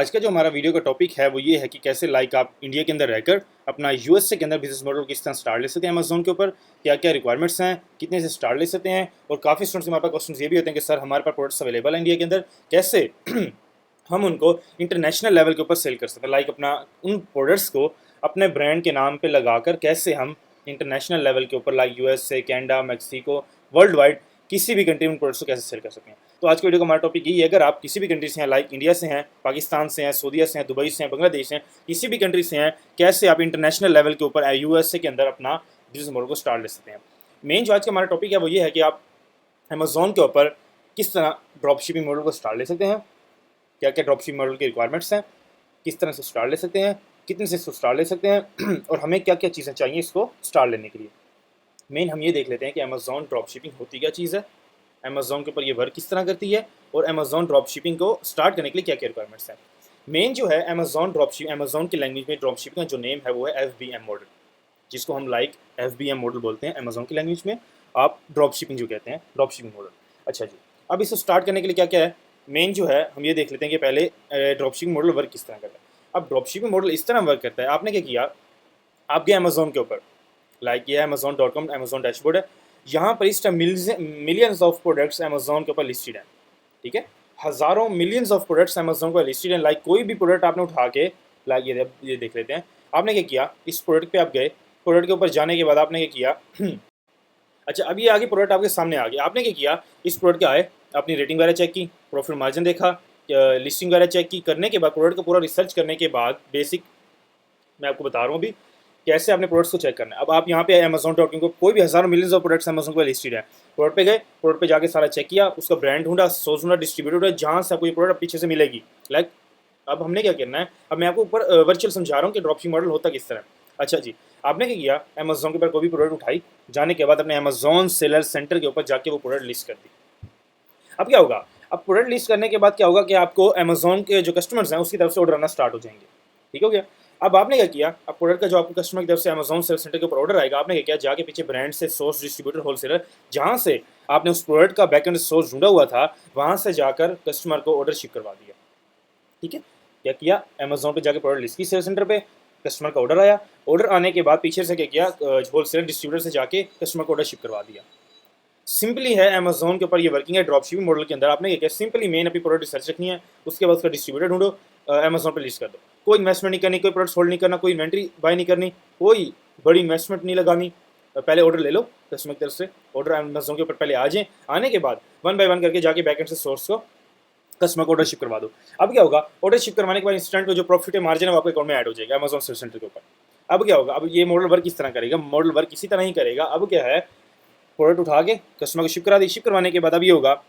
आज का जो हमारा वीडियो का टॉपिक है वो ये है कि कैसे आप इंडिया के अंदर रहकर अपना यूएसए के अंदर बिजनेस मॉडल किस तरह स्टार्ट ले सकते हैं अमेजोन के ऊपर, क्या क्या रिक्वायरमेंट्स हैं, कितने से स्टार्ट ले सकते हैं। और काफ़ी स्टूडेंट्स हमारे पास क्वेश्चन ये भी होते हैं कि सर हमारे पास प्रोडक्ट्स अवेलेबल है इंडिया के अंदर, कैसे हम उनको इंटरनेशनल लेवल के ऊपर सेल कर सकते हैं, अपना उन प्रोडक्ट्स को अपने ब्रांड के नाम पर लगाकर कैसे हम इंटरनेशनल लेवल के ऊपर USA, Canada, Mexico, world wide किसी भी कंट्री में प्रोडक्ट्स को कैसे सेल कर सकते हैं। तो आज के वीडियो का हमारा टॉपिक यही है, अगर आप किसी भी कंट्री से हैं, इंडिया से हैं, पाकिस्तान से हैं, सऊदीया से हैं, दुबई से हैं, बांग्लादेश से हैं, किसी भी कंट्री से हैं, कैसे आप इंटरनेशनल लेवल के ऊपर यूएसए के अंदर अपना बिजनेस मॉडल को स्टार्ट ले सकते हैं। मेन जो आज का हमारा टॉपिक है वो ये है कि आप अमेजोन के ऊपर किस तरह ड्रॉप शिपिंग मॉडल को स्टार्ट ले सकते हैं, क्या क्या ड्रॉप शिपिंग मॉडल की रिक्वायरमेंट्स हैं, किस तरह से स्टार्ट ले सकते हैं, कितने से स्टार्ट ले सकते हैं और हमें क्या क्या चीज़ें चाहिए इसको स्टार्ट लेने के लिए। मेन हम ये देख लेते हैं कि अमेजोन ड्रॉप शिपिंग होती क्या चीज़ है, अमेजोन के ऊपर ये वर्क किस तरह करती है और अमेजोन ड्रॉप शिपिंग को स्टार्ट करने के लिए क्या क्या रिक्वायरमेंट्स हैं। मेन जो है अमेजोन ड्रॉप शिपिंग, अमेजोन की लैंग्वेज में ड्रॉप शिपिंग का जो नेम है वो है FBM मॉडल, जिसको हम FBM मॉडल बोलते हैं अमेजोन की लैंग्वेज में, आप ड्रॉप शिपिंग जो कहते हैं, ड्रॉप शिपिंग मॉडल। अच्छा जी, अब इसको स्टार्ट करने के लिए क्या क्या है, मेन जो है हम ये देख लेते हैं कि पहले ड्रॉप शिपिंग मॉडल वर्क किस तरह करता है। अब ड्रॉप शिपिंग मॉडल इस तरह वर्क करता है, आपने क्या किया, आप गए अमेजोन के ऊपर, ये अमेजोन.com अमेजोन डैशबोर्ड है, यहाँ पर इस time millions of products Amazon के ऊपर लिस्टेड हैं, ठीक है, हज़ारों मिलियंस ऑफ प्रोडक्ट्स अमेजोन पर लिस्टेड हैं। कोई भी प्रोडक्ट आपने उठा के ये देख लेते हैं, आपने क्या किया, इस प्रोडक्ट पे आप गए, प्रोडक्ट के ऊपर जाने के बाद आपने क्या किया अच्छा, अब ये आगे प्रोडक्ट आपके सामने आ गया, आपने क्या किया, इस प्रोडक्ट के आए, अपनी रेटिंग वगैरह चेक की, प्रॉफिट मार्जिन देखा, लिस्टिंग वगैरह चेक की, करने के बाद प्रोडक्ट का पूरा रिसर्च करने के बाद, बेसिक मैं आपको बता रहा हूँ अभी कैसे आपने प्रोडक्ट्स को चेक करना है। अब आप यहाँ पे अमेजोन.com को कोई भी हज़ारों मिलियंस ऑफ प्रोडक्ट्स अमेजोन पर लिस्टेड है, प्रोडक्ट पे गए, प्रोडक्ट पे जाके सारा चेक किया, उसका ब्रांड ढूंढा, सोर्स ढूंढा, डिस्ट्रीब्यूटर ढूंढा, जहाँ से आपको ये प्रोडक्ट पीछे से मिलेगी। अब हमने क्या करना है, अब मैं आपको ऊपर वर्चुअल समझा रहा हूँ कि ड्रॉपशिपिंग मॉडल होता किस तरह। अच्छा जी, आपने क्या किया, अमेजोन के ऊपर कोई भी प्रोडक्ट उठाई, जाने के बाद अपने अमेजोन सेलर सेंटर के ऊपर जाके वो प्रोडक्ट लिस्ट कर दी। अब क्या होगा, अब प्रोडक्ट लिस्ट करने के बाद क्या होगा कि आपको अमेजोन के जो कस्टमर्स हैं उसकी तरफ से ऑर्डर आना स्टार्ट हो जाएंगे, ठीक हो गया। अब आपने क्या किया, अब प्रोडक्ट का जो आपको कस्टमर की तरफ से अमेजोन सेल सेंटर के ऊपर ऑर्डर आएगा, आपने क्या किया, जाके पीछे ब्रांड से सोर्स, डिस्ट्रीब्यूटर, होलसेलर, जहाँ से आपने उस प्रोडक्ट का बैकएंड सोर्स ढूंढा हुआ था, वहाँ से जाकर कस्टमर को ऑर्डर शिप करवा दिया, ठीक है। क्या किया, अमेजोन पे जाके प्रोडक्ट लिस्ट की सेल सेंटर पे, कस्टमर का ऑर्डर आया, ऑर्डर आने के बाद पीछे से क्या किया, होलसेलर डिस्ट्रीब्यूटर से जाके कस्टमर को ऑर्डर शिप करवा दिया। सिंपली है अमेजोन के ऊपर ये वर्किंग है ड्रॉप शिपिंग मॉडल के अंदर। आपने क्या किया, सिंपली मेन अपनी प्रोडक्ट रिसर्च रखनी है, उसके बाद उसका डिस्ट्रीब्यूटर ढूंढो, अमेजोन पर लिस्ट कर दो, कोई इन्वेस्टमेंट नहीं करनी, कोई प्रोडक्ट होल्ड नहीं करना, कोई इन्वेंट्री बाय नहीं करनी, कोई बड़ी इन्वेस्टमेंट नहीं लगानी, पहले ऑर्डर ले लो कस्टमर की तरफ से, ऑर्डर अमेजोन के ऊपर पहले आ जाए, आने के बाद 1 बाय 1 करके जाके बैकएंड से सोर्स को कस्टमर को ऑर्डर शिप करवा दो। अब क्या होगा, ऑर्डर शिप करवाने के बाद इंस्टेंट जो प्रॉफिट है, मार्जिन है, वो आपके अकाउंट में ऐड हो जाएगा अमेजोन सेल सेंटर के ऊपर। अब क्या होगा, अब ये मॉडल वर्क किस तरह करेगा, मॉडल वर्क इसी तरह ही करेगा। अब क्या है, प्रोडक्ट उठा के कस्टमर को शिप करा दी, शिप करवाने के बाद अब ये होगा,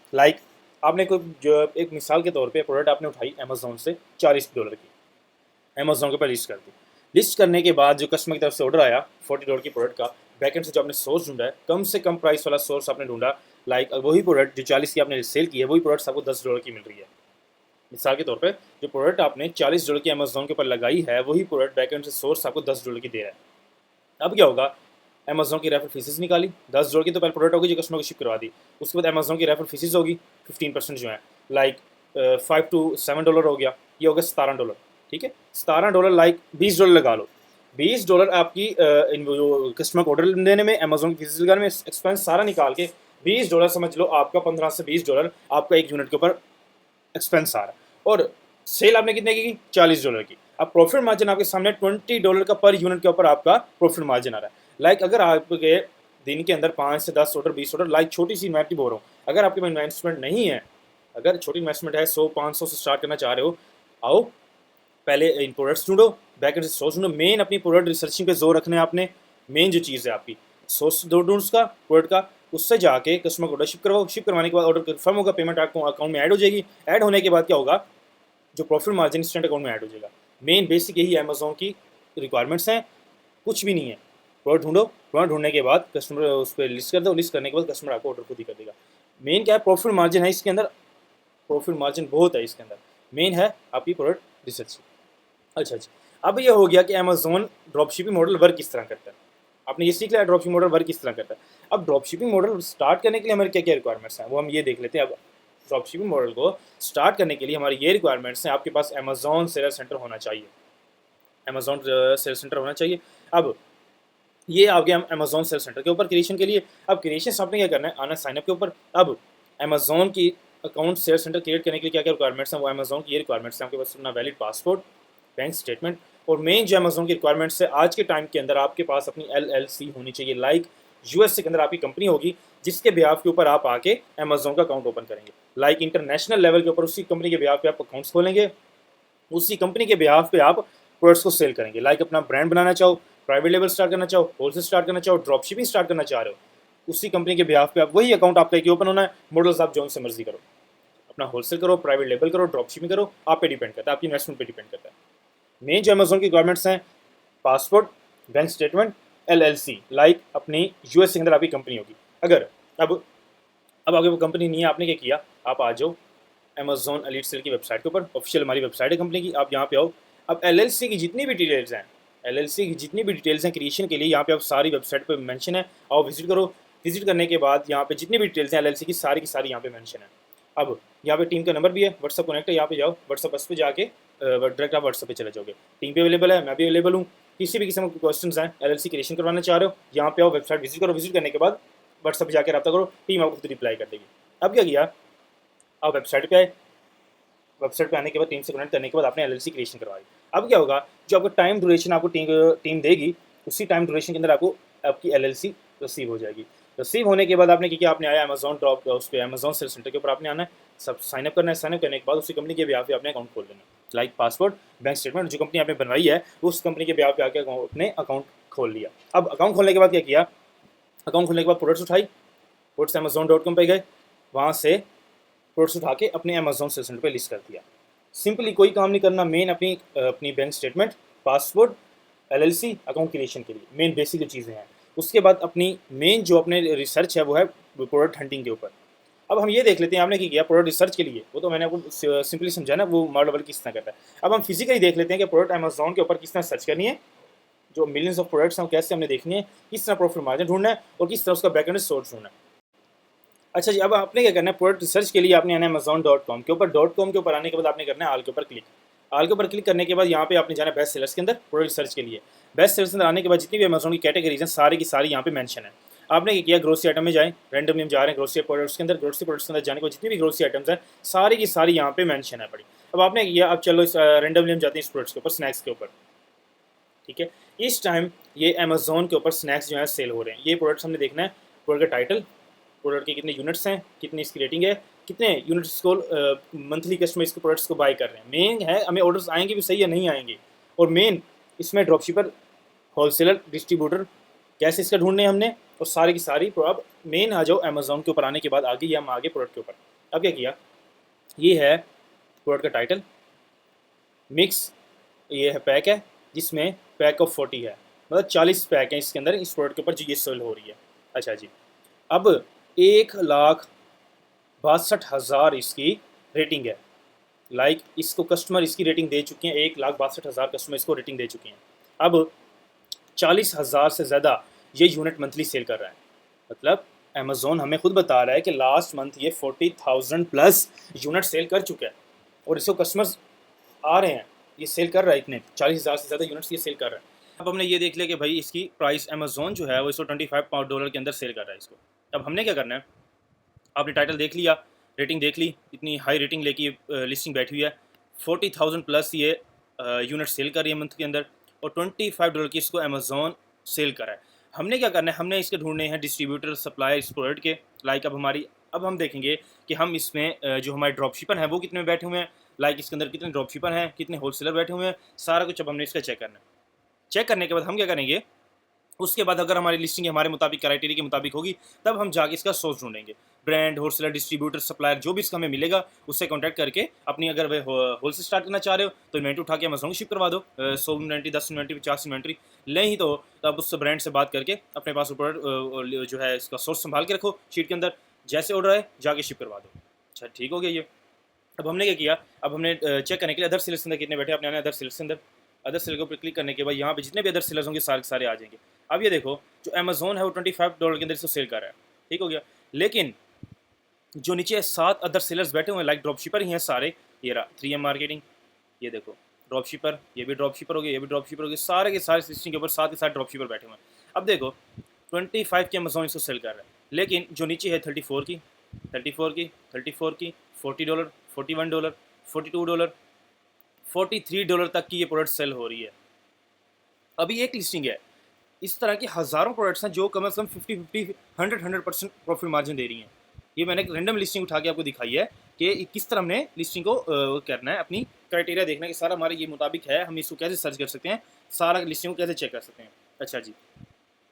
आपने कोई जो एक मिसाल के तौर पे प्रोडक्ट आपने उठाई अमेजोन से $40 की, अमेजोन के ऊपर लिस्ट कर दी, लिस्ट करने के बाद जो कस्टमर की तरफ से ऑर्डर आया $40 की प्रोडक्ट का, बैकेंड से जो आपने सोर्स ढूंढा है, कम से कम प्राइस वाला सोर्स आपने ढूंढा, वही प्रोडक्ट जो 40 की आपने सेल की है, वही प्रोडक्ट आपको $10 की मिल रही है। मिसाल के तौर पे जो प्रोडक्ट आपने $40 की अमेजोन के ऊपर लगाई है, वही प्रोडक्ट बैकएंड से सोर्स आपको $10 की दे रहा है। अब क्या होगा, अमेजोन की रेफर फीसेस निकाली, $10 की तो पहले प्रोडक्ट होगी जो कस्टमर को शिप करवा दी, उसके बाद अमेजोन की रेफर फीसेस होगी 15% जो है, $5 to $7 हो गया, ये हो गया $17, ठीक है। $17 $20 लगा लो, $20 आपकी कस्टमर को ऑर्डर देने में, अमेजोन की फीसेस लगाने में, एक्सपेंस सारा निकाल के $20 समझ लो, आपका $15 से $20 आपका एक यूनिट के ऊपर एक्सपेंस आ रहा है, और सेल आपने कितने की, $40 की। अब प्रॉफिट मार्जिन आपके सामने $20 का पर यूनिट के ऊपर आपका प्रॉफिट मार्जिन आ रहा है। अगर आपके दिन के अंदर 5 से 10 ऑर्डर, 20 ऑर्डर, छोटी सी इन्वेंटरी बोल रहा हूँ, अगर आपके पास इन्वेस्टमेंट नहीं है, अगर छोटी इन्वेस्टमेंट है, 100-500 से स्टार्ट करना चाह रहे हो, आओ पहले इन प्रोडक्ट्स ढूंढो, बैकएंड से सोर्स ढूंढो, मेन अपनी प्रोडक्ट रिसर्चिंग पे जोर रखना है आपने। मेन जो चीज़ है आपकी सोर्स ढूंढ उसका प्रोडक्ट का, उससे जाके कस्टमर को ऑर्डर शिप करवाओ, शिप करवाने के बाद ऑर्डर कन्फर्म होगा, पेमेंट आपको अकाउंट में ऐड हो जाएगी, ऐड होने के बाद क्या होगा, जो प्रॉफिट मार्जिन इंस्टेंट अकाउंट में ऐड हो जाएगा। मेन बेसिक यही अमेजोन की रिक्वायरमेंट्स हैं, कुछ भी नहीं है। प्रोडक्ट ढूंढो, प्रोडक्ट ढूंढने के बाद कस्टमर उस पर लिस्ट कर दो, लिस्ट करने के बाद कस्टमर आपको ऑर्डर खुद ही कर देगा। मेन क्या है, प्रॉफिट मार्जिन है इसके अंदर, प्रॉफिट मार्जिन बहुत है इसके अंदर, मेन है आपकी प्रोडक्ट रिसर्च। अच्छा, अब ये हो गया कि Amazon drop shipping model work किस तरह करता है, आपने ये सीख लिया ड्रॉप शिपिंग मॉडल वर्क किस तरह करता है। अब ड्रॉप शिपिंग मॉडल स्टार्ट करने के लिए हमारे क्या क्या रिक्वायरमेंट्स हैं वो हम ये देख लेते हैं। अब ड्रॉप शिपिंग मॉडल को स्टार्ट करने के लिए हमारी ये रिक्वायरमेंट्स हैं। आपके पास अमेजोन सेलर सेंटर होना चाहिए, अमेजोन सेलर सेंटर होना चाहिए। अब ये आ गया अमेजोन सेल सेंटर के ऊपर क्रिएशन के लिए। अब क्रिएशन आपने क्या करना है, आना साइनअप के ऊपर। अब अमेजोन की अकाउंट सेल सेंटर क्रिएट करने के लिए क्या क्या रिक्वायरमेंट्स हैं, वो अमेजोन की ये रिक्वायरमेंट्स हैं। आपके पास अपना वैलिड पासपोर्ट, बैंक स्टेटमेंट, और मेन जो अमेजोन की रिक्वायरमेंट्स है आज के टाइम के अंदर आपके पास अपनी LLC होनी चाहिए। लाइक यूएसए के अंदर आपकी कंपनी होगी जिसके बिहाफ के ऊपर आप आके अमेजोन का अकाउंट ओपन करेंगे। लाइक इंटरनेशनल लेवल के ऊपर उसी कंपनी के बिहाफ पे आप अकाउंट्स खोलेंगे, उसी कंपनी के बिहाफ पे आप प्रोडक्ट्स को सेल करेंगे। लाइक अपना ब्रांड बनाना चाहो, प्राइवेट लेवल स्टार्ट करना चाहो, होलसेल स्टार्ट करना चाहो, ड्रॉप शिपिंग स्टार्ट करना चाह रहे हो, उसी कंपनी के बिहाफ पे आप वही अकाउंट आपका एक ओपन होना है। मॉडल्स आप जो से मर्जी करो, अपना होलसेल करो, प्राइवेट लेवल करो, ड्रॉप शिपिंग करो, आप पे डिपेंड करता है, आपकी इन्वेस्टमेंट पे डिपेंड करता है। मेन जो अमेजोन की रिक्वायरमेंट्स हैं, passport, bank statement, LLC, like अपनी यूएस के अंदर आपकी कंपनी होगी। अगर अब आगे वो कंपनी नहीं है, आपने क्या किया, आप आ जाओ अमेजोन एलीट सेल की वेबसाइट के ऊपर, ऑफिशियल हमारी वेबसाइट है कंपनी की, आप यहाँ पे आओ। अब LLC की जितनी भी डिटेल्स हैं, LLC की जितनी भी डिटेल्स हैं क्रिएशन के लिए, यहाँ पे आप सारी वेबसाइट पे मेंशन है, आओ विजिट करो। विजिट करने के बाद यहाँ पे जितनी भी डिटेल्स हैं LLC की सारी यहाँ पे मेंशन है। अब यहाँ पे टीम का नंबर भी है, व्हाट्सअप कनेक्ट है, यहाँ पे जाओ, व्हाट्सअप पे जाके डायरेक्ट आप व्हाट्सअप पे चले जाओगे। टीम पे अवेलेबल है, मैं भी अवेलेबल हूँ। किसी भी किस्म के क्वेश्चन हैं, LLC क्रिएशन करवाना चाह रहे हो, यहाँ पे आओ, वेबसाइट विजिट करो। विजिट करने के बाद व्हाट्सअप पे जाकर रब्ता करो, टीम आपको खुद रिप्लाई कर देगी। अब क्या किया, आप वेबसाइट पे आए, वेबसाइट पे आने के बाद टीम से कनेक्ट करने के बाद आपने LLC क्रिएशन करवाई। अब क्या होगा, जो आपको टाइम ड्यूरेशन आपको टीम देगी, उसी टाइम ड्यूरेशन के अंदर आपको आपकी LLC रिसीव हो जाएगी। रिसीव होने के बाद आपने क्या किया, आपने आया अमेजोन ड्रॉप उस पर अमेजोन सेल सेंटर के ऊपर आपने आना है, सब साइनअप करना है। साइनअप करने के बाद उसी कंपनी के ब्याह पे आपने अकाउंट खोल लेना, लाइक पासपोर्ट, बैंक स्टेटमेंट, जो कंपनी आपने बनवाई है उस कंपनी के ब्याह पे आके अपने अकाउंट खोल लिया। अब अकाउंट खोलने के बाद क्या किया, अकाउंट खोलने के बाद प्रोडक्ट्स उठाई, प्रोडक्ट्स Amazon.com पे गए, वहाँ से प्रोडक्ट्स उठा के अपने अमेजोन सेल सेंटर पे लिस्ट कर दिया। सिंपली कोई काम नहीं करना, मेन अपनी bank statement, passport, LLC, account creation के लिए मेन बेसिक चीज़ें हैं। उसके बाद अपनी मेन जो अपने रिसर्च है वो है प्रोडक्ट हंटिंग के ऊपर। अब हम ये देख लेते हैं आपने क्या किया प्रोडक्ट रिसर्च के लिए, वो तो मैंने आपको सिंपली समझा ना, वो मॉडल किस तरह करता है। अब हम फिजिकली देख लेते हैं कि प्रोडक्ट अमेजोन के ऊपर किस तरह सर्च करनी है, जो मिलियंस ऑफ प्रोडक्ट्स हैं कैसे हमने देखनी है, किस तरह प्रॉफिट मार्जिन ढूंढना है और किस तरह उसका बैकएंड सोर्स ढूंढना है। अच्छा जी, अब आपने क्या करना है, प्रोडक्ट रिसर्च के लिए आपने आना है Amazon.com के ऊपर। .com के ऊपर आने के बाद आपने करना है आल के ऊपर क्लिक। आल के ऊपर क्लिक करने के बाद यहाँ पे आपने जाना है बेस्ट सेलर्स के अंदर, प्रोडक्ट रिसर्च के लिए। बेस्ट सेलर्स के अंदर आने के बाद जितनी भी अमेजोन की कैटेगरीज हैं सारी की सारी यहाँ पे मेंशन है। आपने क्या किया, ग्रोसरी आइटम में जाएँ, रैंडमली हम जा रहे हैं ग्रोसरी प्रोडक्ट्स के अंदर। ग्रोसरी प्रोडक्ट्स के अंदर जाने के बाद जितनी भी ग्रोसरी आइटम्स हैं सारी की सारी यहाँ पे मेंशन है पड़ी। अब आपने किया, अब चलो रैंडमली हम जाते हैं इस प्रोडक्ट्स के ऊपर, स्नैक्स के ऊपर। ठीक है, इस टाइम ये अमेजोन के ऊपर स्नैक्स जो है सेल हो रहे हैं। ये प्रोडक्ट्स हमने देखना है, प्रोडक्ट का टाइटल, प्रोडक्ट के कितने यूनिट्स हैं, कितनी इसकी रेटिंग है, कितने यूनिट्स को मंथली कस्टमर इसके प्रोडक्ट्स को बाय कर रहे हैं। मेन है हमें ऑर्डर्स आएंगे भी सही या नहीं आएंगे, और मेन इसमें ड्रॉपशिपर, होलसेलर, डिस्ट्रीब्यूटर कैसे इसका ढूंढने हमने, और सारी की सारी। अब मेन आ जाओ अमेजोन के ऊपर आने के बाद आगे या हम आगे प्रोडक्ट के ऊपर। अब क्या किया, ये है प्रोडक्ट का टाइटल, मिक्स, ये है पैक है जिसमें पैक ऑफ 40 है, मतलब 40 पैक हैं इसके अंदर इस प्रोडक्ट के ऊपर जो ये सेल हो रही है। अच्छा जी, अब 1,62,000 इसकी रेटिंग है। लाइक इसको कस्टमर इसकी रेटिंग दे चुके हैं, 1,62,000 कस्टमर इसको रेटिंग दे चुके हैं। अब 40,000 से ज़्यादा ये यूनिट मंथली सेल कर रहा है। मतलब अमेजोन हमें खुद बता रहा है कि लास्ट मंथ ये 40,000 प्लस यूनिट सेल कर चुका है, और इसको कस्टमर्स आ रहे हैं, ये सेल कर रहा है, इतने 40,000 से ज़्यादा यूनिट्स ये सेल कर रहा है। अब हमने ये देख लिया कि भाई इसकी प्राइस अमेजोन जो है वो इसको $25 के अंदर सेल कर रहा है इसको। अब हमने क्या करना है, आपने टाइटल देख लिया, रेटिंग देख ली, इतनी हाई रेटिंग लेके लिस्टिंग बैठी हुई है, 40,000 प्लस ये यूनिट सेल कर रही है मंथ के अंदर, और $25 की इसको अमेजोन सेल कर रहा है। हमने क्या करना है, हमने इसके ढूंढने हैं डिस्ट्रीब्यूटर, सप्लायर इस प्रोडक्ट के। लाइक अब हम देखेंगे कि हम इसमें जो हमारे ड्रॉपशिपर हैं वो कितने में बैठे हुए हैं, लाइक इसके अंदर कितने ड्रॉपशिपर हैं, कितने होलसेलर बैठे हुए हैं, सारा कुछ अब हमने इसका चेक करना है। चेक करने के बाद हम क्या करेंगे, उसके बाद अगर हमारी लिस्टिंग हमारे मुताबिक, क्राइटेरिया के मुताबिक होगी, तब हम जाके इसका सोर्स ढूंढेंगे। ब्रांड, होलसेलर, डिस्ट्रीब्यूटर, सप्लायर जो भी इसका हमें मिलेगा उससे कॉन्टैक्ट करके अपनी, अगर वे होलसेल स्टार्ट करना चाह रहे हो तो इन्वेंट्री उठा के अमेजोन शिप करवा दो, 100 इन्वेंट्री, 10 इन्वेंट्री, 50 इन्वेंट्री नहीं तो अब उस ब्रांड से बात करके अपने पास प्रोडक्ट जो है इसका सोर्स संभाल के रखो शीट के अंदर, जैसे ऑर्डर है जाके शिप करवा दो। अच्छा ठीक हो गया ये। अब हमने क्या किया, अब हमने चेक करने के लिए अदर सेलर्स के अंदर कितने बैठे, अपने आने अदर सेलर्स के अंदर, अदर सेलर के ऊपर क्लिक करने के बाद यहाँ पे जितने भी अदर सेलर्स होंगे सारे सारे आ जाएंगे। अब ये देखो जो अमेजोन है वो $25 के अंदर इसको सेल कर रहा है, ठीक हो गया। लेकिन जो नीचे 7 अदर सेलर्स बैठे हुए हैं लाइक ड्रॉप शिपर ही हैं सारे। ये रहा 3M मार्केटिंग, ये देखो ड्रॉप शिपर, ये भी ड्रॉप शिपर हो गया, ये भी ड्रॉप शिपर हो गया, सारे के सारे लिस्टिंग के ऊपर साथ के साथ ड्रॉप शिपर बैठे हुए हैं। अब देखो 25 की अमेजोन इसको सेल कर रहा है, लेकिन जो नीचे है 34 की, 34 की, 34 की, $40, $41, $42, $43 तक की ये प्रोडक्ट सेल हो रही है। अभी एक लिस्टिंग है, इस तरह की हज़ारों प्रोडक्ट्स हैं जो कम से कम 50-50, 100% प्रॉफिट मार्जिन दे रही हैं। ये मैंने एक रैंडम लिस्टिंग उठा के आपको दिखाई है कि किस तरह हमने लिस्टिंग को करना है, अपनी क्राइटेरिया देखना है कि सारा हमारे ये मुताबिक है, हम इसको कैसे सर्च कर सकते हैं, सारा लिस्टिंग को कैसे चेक कर सकते हैं। अच्छा जी,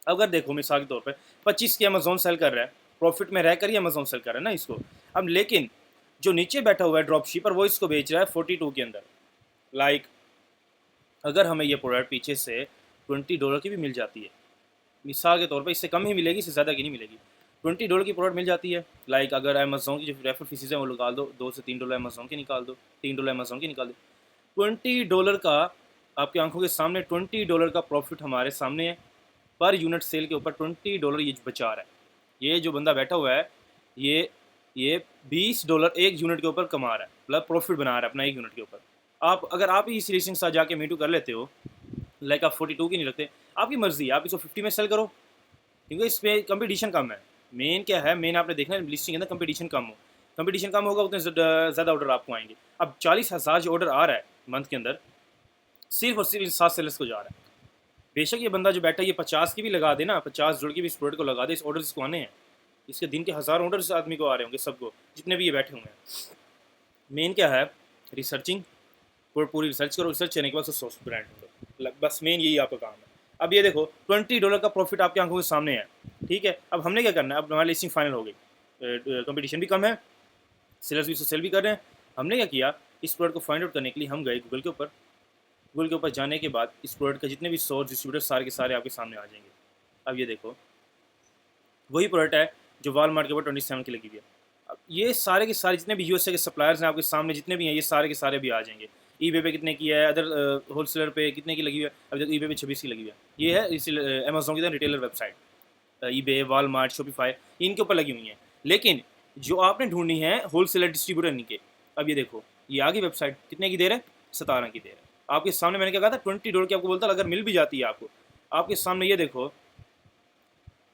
अगर देखो मिसाल के तौर पर 25 की अमेजोन सेल कर रहा है, प्रॉफिट में रहकर ही अमेजोन सेल कर रहा है ना इसको। अब लेकिन जो नीचे बैठा हुआ है ड्रॉप शिपर वो इसको बेच रहा है 42 के अंदर। लाइक अगर हमें ये प्रोडक्ट पीछे से $20 की भी मिल जाती है, मिसाल के तौर पे इससे कम ही मिलेगी, इससे ज़्यादा की नहीं मिलेगी, $20 की प्रोडक्ट मिल जाती है। लाइक अगर अमेजोन की जो रेफर फीसेज हैं वो निकाल दो, $2 से $3 अमेजोन के निकाल दो, $3 अमेजोन के निकाल दो, $20 का आपकी आंखों के सामने $20 का प्रॉफिट हमारे सामने है। पर यूनिट सेल के ऊपर $20 ये बचा रहा है। ये जो बंदा बैठा हुआ है ये $20 एक यूनिट के ऊपर कमा रहा है, मतलब प्रॉफिट बना रहा है अपना एक यूनिट के ऊपर। अगर आप ही इस लिस्टिंग के साथ जाके मीटू कर लेते हो, लाइक आप 42 की नहीं रखते, आपकी मर्जी है, आप इसको 50 में सेल करो, क्योंकि इसमें कंपटीशन कम है। मेन क्या है, मेन आपने देखना है लिस्टिंग के अंदर कंपटीशन कम हो, कंपटीशन कम होगा उतने ज़्यादा ऑर्डर आपको आएंगे। अब 40,000 जो ऑर्डर आ रहा है मंथ के अंदर, सिर्फ और सिर्फ 7 सेलर्स को जा रहा है। बेशक ये बंदा जो बैठा है ये 50 की भी लगा दे ना, 50 जुड़ की भी इस प्रोडक्ट को लगा दे, इस ऑर्डर इसको आने हैं, इसके दिन के हज़ार ऑर्डर इस आदमी को आ रहे होंगे, सबको, जितने भी ये बैठे हुए हैं। मेन क्या है, रिसर्चिंग, पूरी रिसर्च करो, रिसर्च करने के बाद सोर्स ब्रांड ढूंढो, बस मेन यही आपका काम है। अब ये देखो $20 का प्रॉफिट आपकी आंखों के सामने है, ठीक है। अब हमने क्या करना है, अब हमारी लिस्टिंग फाइनल हो गई, कंपटीशन भी कम है, सेलर्स भी सेल भी कर रहे हैं। हमने क्या किया, इस प्रोडक्ट को फाइंड आउट करने के लिए हम गए गूगल के ऊपर। गूगल के ऊपर जाने के बाद इस प्रोडक्ट के जितने भी सोर्स डिस्ट्रीब्यूटर सारे के सारे आपके सामने आ जाएंगे। अब ये देखो वही प्रोडक्ट है जो वॉलमार्ट के ऊपर 27 की लगी हुई है। अब ये सारे के सारे जितने भी यूएसए के सप्लायर्स हैं आपके सामने जितने भी हैं, ये सारे के सारे भी आ जाएंगे। ईबे पे कितने की है, अदर होलसेलर पे कितने की लगी हुई है, अभी तक ईबे पे 26 की लगी हुई है। ये है इस अमेजोन की retailer website, eBay, Walmart, Shopify, इनके ऊपर लगी हुई हैं। लेकिन जो आपने ढूंढनी है होलसेलर डिस्ट्रीब्यूटर इनके। अब ये देखो ये आगे वेबसाइट कितने की दे रहा है, 17 की दे रहा है आपके सामने। मैंने क्या कहा था $20 की आपको बोलता, अगर मिल भी जाती है आपको, आपके सामने ये देखो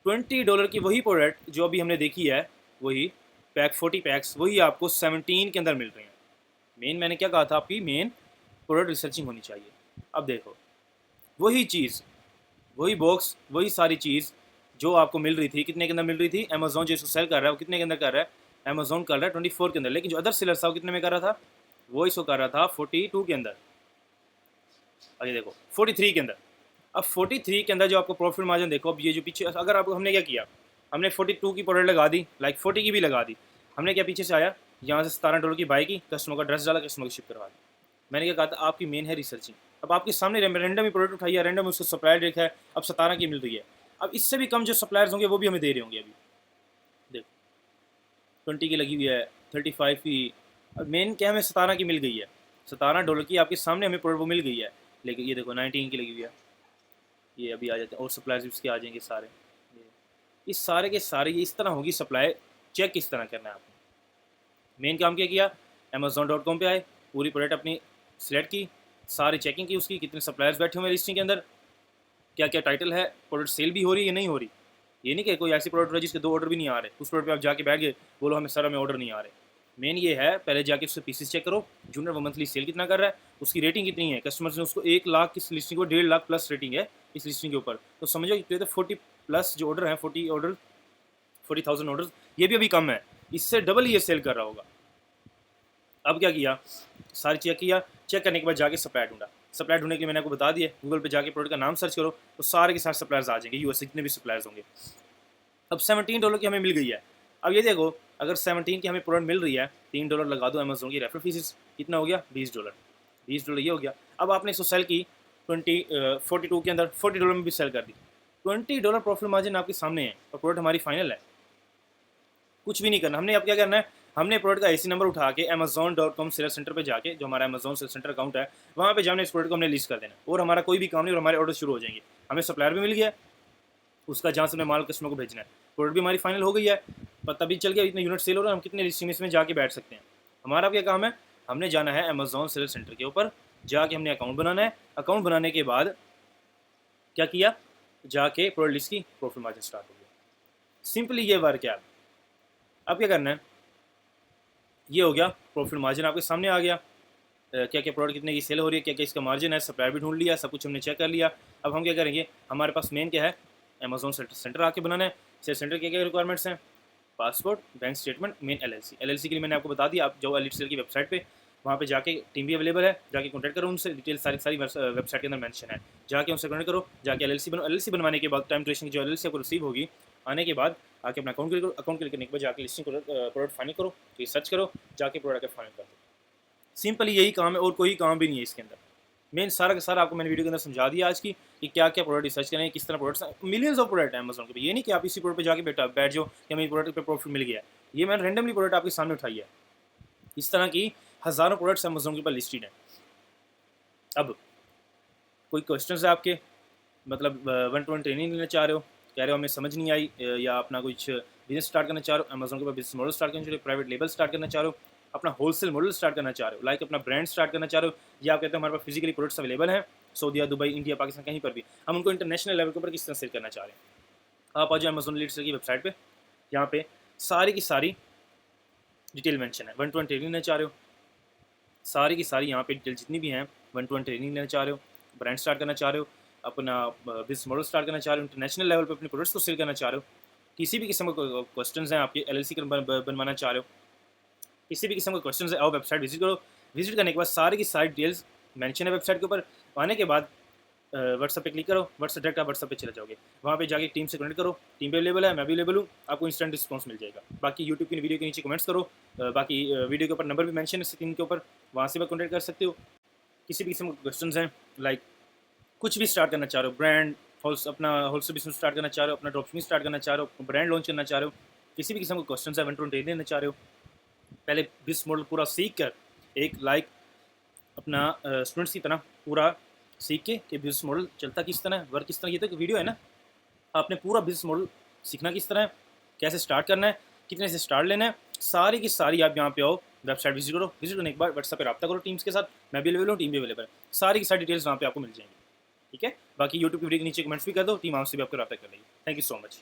$20 की वही प्रोडक्ट जो अभी हमने देखी है, वही पैक 40 पैक्स, वही आपको 17 के अंदर मिल रही हैं। मेन मैंने क्या कहा था, आपकी मेन प्रोडक्ट रिसर्चिंग होनी चाहिए। अब देखो वही चीज़, वही बॉक्स, वही सारी चीज़ जो आपको मिल रही थी, कितने के अंदर मिल रही थी, अमेजोन जो इसको सेल कर रहा है वो कितने के अंदर कर रहा है, अमेजोन कर रहा है 24 के अंदर। लेकिन जो अदर सेलर था वो कितने में कर रहा था, वो इसको कर रहा था 42 के अंदर। अरे देखो 43 के अंदर। अब 43 के अंदर जो आपको प्रॉफिट मार्जिन देखो, अब ये जो पीछे, अगर आपको हमने क्या किया, हमने 42 की प्रोडक्ट लगा दी, लाइक 40 की भी लगा दी, हमने क्या पीछे से आया, यहाँ से $17 की बाई की, कस्टमर का एड्रेस डाला, कस्टमर को शिप करवा दी। मैंने क्या कहा था, आपकी मेन है रिसर्चिंग। अब आपके सामने रैंडम ही प्रोडक्ट उठाई है, रैंडम उसको सप्लायर देखा है, अब 17 की मिल रही है। अब इससे भी कम जो सप्लायर्स होंगे वो भी हमें दे रहे होंगे। अभी देखो 20 की लगी हुई है, 35 की। अब मेन क्या हमें 17 की मिल गई है, $17 की आपके सामने हमें प्रोडक्ट वो मिल गई है। लेकिन ये देखो 19 की लगी हुई है, ये अभी आ जाते हैं और सप्लायर्स इसके आ जाएंगे सारे। इस सारे के सारे ये इस तरह होगी सप्लाई। चेक किस तरह करना है आपने, मेन काम क्या किया, Amazon.com पे आए, पूरी प्रोडक्ट अपनी सिलेक्ट की, सारी चेकिंग की उसकी, कितने सप्लायर्स बैठे हुए हैं लिस्टिंग के अंदर, क्या क्या टाइटल है, प्रोडक्ट सेल भी हो रही है या नहीं हो रही। ये नहीं कि कोई ऐसी प्रोडक्ट है जिसके 2 ऑर्डर भी नहीं आ रहे, उस प्रोडक्ट पे आप जाके बैठ गए, बोलो हमें सर हमें ऑर्डर नहीं आ रहे। मेन ये है, पहले जाके उससे पीसेस चेक करो, जूनियर वो मंथली सेल कितना कर रहा है, उसकी रेटिंग कितनी है, कस्टमर्स ने उसको 1 लाख की लिस्टिंग को 1.5 लाख प्लस रेटिंग है इस लिस्टिंग के ऊपर, तो समझो कि 40+ जो ऑर्डर हैं, 40,000 ऑर्डर, ये भी अभी कम है, इससे डबल ये सेल कर रहा होगा। अब क्या किया, सारी चेक किया, चेक करने के बाद जाके सप्लाई ढूंढा। सप्लाई ढूंढने के लिए मैंने आपको बता दिया, गूगल पे जाके प्रोडक्ट का नाम सर्च करो तो सारे के सारे सप्लायर्स आ जाएंगे, यूएस जितने भी सप्लायर्स होंगे। अब $17 की हमें मिल गई है। अब ये देखो अगर 17 की हमें प्रोडक्ट मिल रही है, $3 लगा दो अमेजोन की रेफर फीस, कितना हो गया, $20। $20 ये हो गया। अब आपने इसको सेल की 42 के अंदर, $40 में भी सेल कर दी, $20 प्रॉफिट मार्जिन आपके सामने है और प्रोडक्ट हमारी फाइनल है। कुछ भी नहीं करना हमने। अब क्या करना है, हमने प्रोडक्ट का ऐसी नंबर उठा के Amazon.com सेलर सेंटर पे जाके, जो हमारा Amazon सेलर सेंटर अकाउंट है, वहाँ पे जाने इस प्रोडक्ट को हमने लिस्ट कर देना, और हमारा कोई भी काम नहीं, और हमारे ऑर्डर शुरू हो जाएंगे। हमें सप्लायर भी मिल गया, उसका जहाँ से हमें माल कस्टमर को भेजना है, प्रोडक्ट भी हमारी फाइनल हो गई है। पता भी चल गया इतने यूनिट सेल हो रहे हैं, हम कितने लिस्टिंग में जाके बैठ सकते हैं। हमारा क्या काम है, हमने जाना है अमेजोन सेलर सेंटर के ऊपर, जाके हमने अकाउंट बनाना है। अकाउंट बनाने के बाद क्या किया, जाके प्रोडक्ट लिस्ट की, प्रॉफिट मार्जिन स्टार्ट हो गया। सिंपली ये वर्क है। अब क्या करना है, ये हो गया, प्रॉफिट मार्जिन आपके सामने आ गया, क्या क्या प्रोडक्ट कितने की सेल हो रही है, क्या क्या इसका मार्जिन है, सप्लायर भी ढूंढ लिया, सब कुछ हमने चेक कर लिया। अब हम क्या करेंगे, हमारे पास मेन क्या है, अमेजोन सेंटर आके बनाना है। सेल सेंटर के क्या रिक्वायरमेंट्स हैं, passport, bank statement, main LLC के लिए मैंने आपको बता दिया। आप जो एलिट सेल की वेबसाइट पे, वहाँ पे जाके टीम भी अवेलेबल है, जाके कॉन्टैक्ट करो उनसे, डिटेल सारी वेबसाइट के अंदर मेंशन है, जाके उनसे कॉन्टैक्ट करो, जाके एलएलसी बनवाने के बाद टाइम ड्यूरेशन की जो एलएलसी आपको रिसीव होगी, आने के बाद आके अपना अकाउंट क्लिक करो। अकाउंट क्लिक करने के बाद जाके लिस्टिंग प्रोडक्ट फाइनल करो, रिसर्च करो, जाके प्रोडक्ट फाइनल कर दो। सिंपल यही काम है और कोई काम भी नहीं है इसके अंदर। मेन सारा का सारा आपको मैंने वीडियो के अंदर समझा दिया आज की, कि क्या क्या प्रोडक्ट रिसर्च करें, किस तरह प्रोडक्ट्स, मिलियंस ऑफ प्रोडक्ट है अमेजोन के। ये नहीं कि आप इसी प्रोडक्ट पे जाके बैठ जाओ कि हमें प्रोडक्ट पे प्रॉफिट मिल गया है। ये मैंने रैंडमली प्रोडक्ट आपके सामने उठाई है। इस तरह की हज़ारों प्रोडक्ट्स अमेजोन के ऊपर लिस्टेड हैं। अब कोई क्वेश्चन है आपके, मतलब 1-to-1 ट्रेनिंग लेना चाह रहे हो, कह रहे हो हमें समझ नहीं आई, या अपना कुछ बिजनेस स्टार्ट करना चाह रहे हो, अमेजोन के ऊपर बिजनेस मॉडल स्टार्ट करना चाह रहे हो, प्राइवेट लेबल स्टार्ट करना चाह रहे हो, अपना होलसेल मॉडल स्टार्ट करना चाह रहे हो, लाइक अपना ब्रांड स्टार्ट करना चाह रहे हो, या आप कहते हो हमारे पास फिजिकली प्रोडक्ट्स अवेलेबल हैं सऊदीया, दुबई, इंडिया, पाकिस्तान, कहीं पर भी, हम उनको इंटरनेशनल लेवल के ऊपर किस तरह सेल करना चाह रहे हैं। आप आ जाओ अमेजोन लीड्स की वेबसाइट पर, यहाँ पे सारी की सारी डिटेल मेंशन है। 1-to-1 ट्रेनिंग लेना चाह रहे हो, सारी की सारी यहाँ पे डिटेल जितनी भी हैं, 1-to-1 ट्रेनिंग लेना चाह रहे हो, ब्रांड स्टार्ट करना चाह रहे हो, अपना बिजनेस मॉडल स्टार्ट करना चाह रहे हो, इंटरनेशनल लेवल पे अपने प्रोडक्ट्स को सेल करना चाह रहे हो, किसी भी किस्म का क्वेश्चंस हैं आपके, एलएलसी बनवाना चाह रहे हो, किसी भी किस्म का क्वेश्चन है, आओ वेबसाइट विजिट करो। विजिट करने के बाद सारी की सारी डिटेल्स मेंशन है वेबसाइट के ऊपर। आने के बाद व्हाट्सअप पे क्लिक करो, व्हाट्सअप डायरेक्ट आप व्हाट्सअप पे चले जाओगे, वहाँ पे जाके टीम से कनेक्ट करो, टीम पे अवेलेबल है, मैं भी अवेलेबल हूँ, आपको इंस्टेंट रिस्पॉन्स मिल जाएगा। बाकी यूट्यूब की वीडियो के नीचे कमेंट्स करो, बाकी वीडियो के ऊपर नंबर भी मेंशन है स्क्रीन के ऊपर, वहाँ से भी कॉन्टैक्ट कर सकते हो। किसी भी किस्म के क्वेश्चन हैं, लाइक कुछ भी स्टार्ट करना चाह रहे हो, ब्रांड अपना होलसेल बिजनेस स्टार्ट करना चाह रहे हो, अपना ड्रॉपशिपिंग स्टार्ट करना चाह रहे हो, ब्रांड लॉन्च करना चाह रहे हो, किसी भी किस्म के क्वेश्चन है, 1-to-1 ट्रेनिंग लेना चाह रहे हो, पहले बिजनेस मॉडल पूरा सीख कर, एक लाइक अपना स्टूडेंट्स की तरह पूरा सीख के कि बिजनेस मॉडल चलता किस तरह है, वर्क किस तरह। ये तो एक वीडियो है ना, आपने पूरा बिजनेस मॉडल सीखना किस तरह है, कैसे स्टार्ट करना है, कितने से स्टार्ट लेना है, सारी की सारी आप यहाँ पे आओ, वेबसाइट विजिट करो। विजिट करने के बाद व्हाट्सएप पे रब्ता करो टीम्स के साथ, मैं भी अवेलेबल हूँ, टीम भी अवेलेबल है, सारी की सारी डिटेल्स वहाँ पे आपको मिल जाएंगी। ठीक है, बाकी यूट्यूब की वीडियो के नीचे कमेंट्स भी कर दो, टीम आपसे भी आपको रब्ता कर लेगी। Thank you so much.